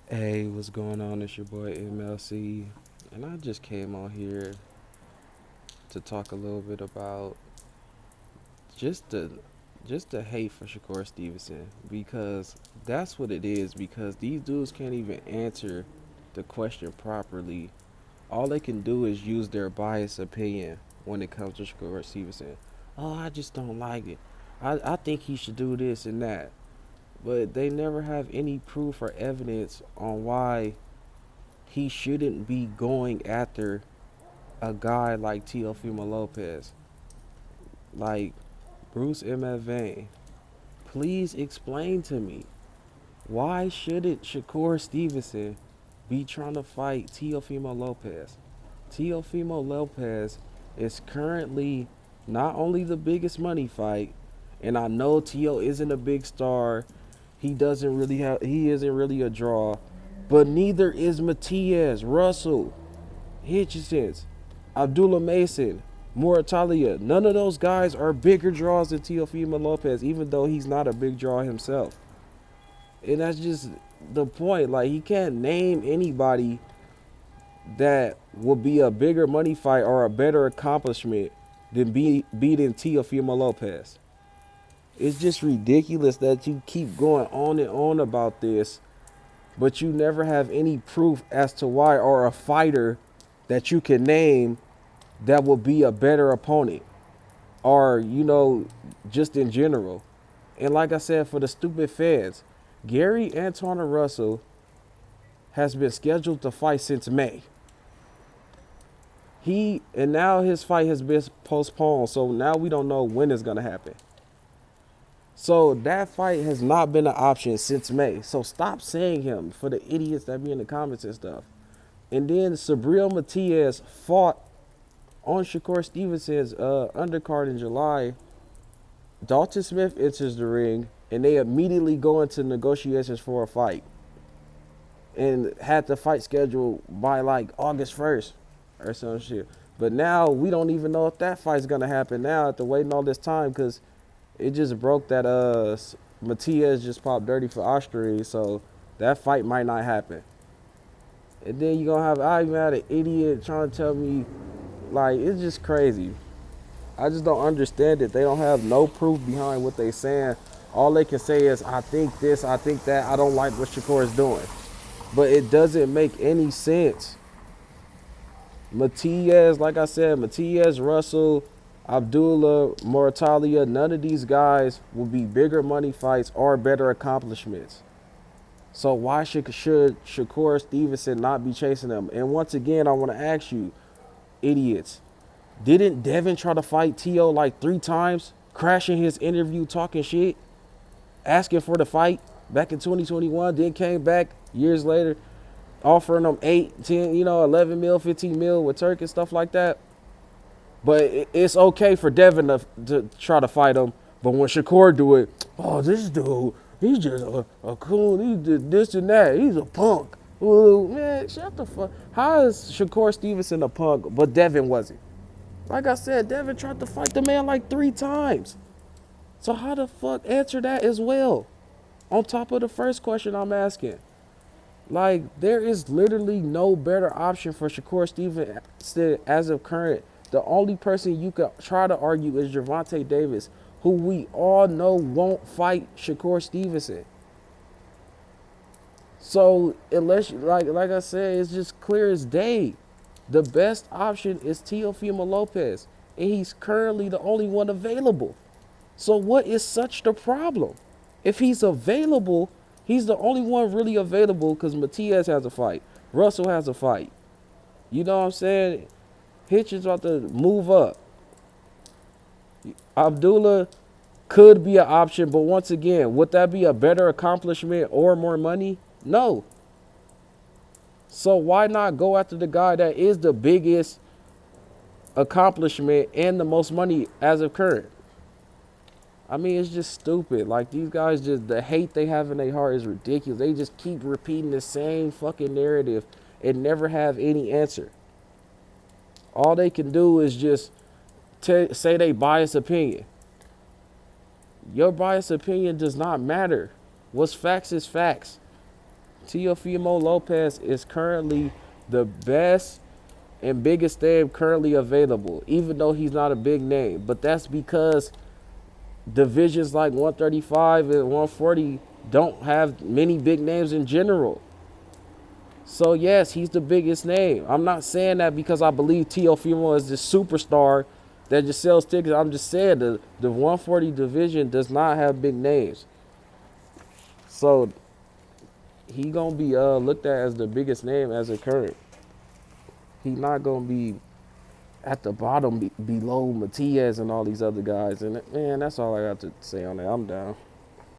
Hey, what's going on? It's your boy MLC, and I just came on here to talk a little bit about just the just the hate for Shakur Stevenson because that's what it is. Because these dudes can't even answer the question properly. All they can do is use their biased opinion when it comes to Shakur Stevenson. Oh, I just don't like it. I think he should do this and that, but they never have any proof or evidence on why he shouldn't be going after a guy like Teofimo Lopez, like Bruce MFA. Please explain to me, why shouldn't Shakur Stevenson be trying to fight Teofimo Lopez? Teofimo Lopez is currently not only the biggest money fight, and I know Tio isn't a big star. He isn't really a draw, but neither is Matias, Russell, Hitchens, Abdullah Mason, Moratalia. None of those guys are bigger draws than Teofimo Lopez, even though he's not a big draw himself. And that's just the point. Like, he can't name anybody that will be a bigger money fight or a better accomplishment than beating Teofimo Lopez. It's just ridiculous that you keep going on and on about this, but you never have any proof as to why, or a fighter that you can name that will be a better opponent, or just in general. And like I said, for the stupid fans, Gary Antoine Russell has been scheduled to fight since May. And now his fight has been postponed, so now we don't know when it's gonna happen. So that fight has not been an option since May. So stop saying him, for the idiots that be in the comments and stuff. And then Sabril Matias fought on Shakur Stevenson's undercard in July. Dalton Smith enters the ring, and they immediately go into negotiations for a fight, and had the fight scheduled by like August 1st or some shit. But now we don't even know if that fight's gonna happen now after waiting all this time, because it just broke that Matias just popped dirty for Austria, so that fight might not happen. And then you gonna have I even had an idiot trying to tell me, like, it's just crazy. I just don't understand it. They don't have no proof behind what they saying. All they can say is, I think this, I think that, I don't like what Shakur is doing. But it doesn't make any sense. Matias, like I said, Matias, Russell, Abdullah, Moratalia, none of these guys will be bigger money fights or better accomplishments. So why should Shakur Stevenson not be chasing them? And once again, I want to ask you, idiots, didn't Devin try to fight T.O. like 3 times, crashing his interview, talking shit, asking for the fight back in 2021, then came back years later, offering them 8, 10, 11 mil, 15 mil with Turk and stuff like that? But it's okay for Devin to try to fight him. But when Shakur do it, oh, this dude, he's just a coon. He did this and that. He's a punk. Ooh, man, shut the fuck. How is Shakur Stevenson a punk, but Devin wasn't? Like I said, Devin tried to fight the man like 3 times. So how the fuck answer that as well? On top of the first question I'm asking. Like, there is literally no better option for Shakur Stevenson as of current. The only person you could try to argue is Gervonta Davis, who we all know won't fight Shakur Stevenson. So unless, like I said, it's just clear as day. The best option is Teofimo Lopez, and he's currently the only one available. So what is such the problem? If he's available, he's the only one really available, because Matias has a fight. Russell has a fight. You know what I'm saying? Hitchens about to move up. Abdullah could be an option, but once again, would that be a better accomplishment or more money? No. So why not go after the guy that is the biggest accomplishment and the most money as of current? I mean, it's just stupid. Like, these guys, just the hate they have in their heart is ridiculous. They just keep repeating the same fucking narrative and never have any answer. All they can do is just say they biased opinion. Your biased opinion does not matter. What's facts is facts. Teofimo Lopez is currently the best and biggest name currently available, even though he's not a big name. But that's because divisions like 135 and 140 don't have many big names in general. So yes, he's the biggest name. I'm not saying that because I believe Teofimo is this superstar that just sells tickets. I'm just saying the 140 division does not have big names. So he gonna be looked at as the biggest name as a current. He not gonna be at the bottom below Matias and all these other guys. And man, that's all I got to say on that. I'm down.